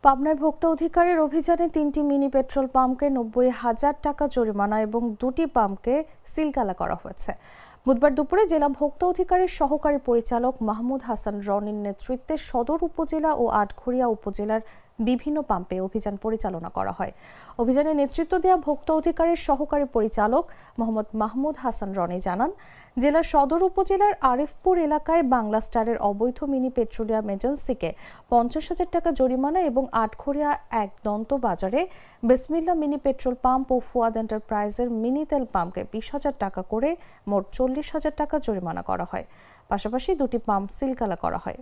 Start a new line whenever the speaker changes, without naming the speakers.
পাবনায় ভোক্তা অধিকারের অভিযানে 3টি মিনি পেট্রোল পাম্পকে 90,000 টাকা জরিমানা এবং 2টি পাম্পকে সিলগালা করা হয়েছে। বুধবার দুপুরে জেলা ভোক্তা অধিকারের সহকারী পরিচালক মাহমুদ হাসান রনির নেতৃত্বে সদর উপজেলা ও আটঘরিয়া উপজেলার বিভিন্ন পাম্পে অভিযান পরিচালনা করা হয়। অভিযানে নেতৃত্ব দেওয়া ভোক্তা অধিকারের সহকারী পরিচালক মোহাম্মদ মাহমুদ হাসান রনি জানান, জেলার সদর উপজেলার আরিফপুর এলাকায় বাংলা স্টারের অবৈধ মিনি পেট্রোলিয়াম এজেন্সিকে 50,000 টাকা জরিমানা এবং আটঘরিয়া এক দন্ত বাজারে বিসমিল্লা মিনি পেট্রোল পাম্প ও ফুয়াদ এন্টারপ্রাইজের মিনি তেল পাম্পকে 20,000 টাকা করে মোট 40,000 টাকা জরিমানা করা হয়। পাশাপাশি 2টি পাম্প সিলগালা করা হয়।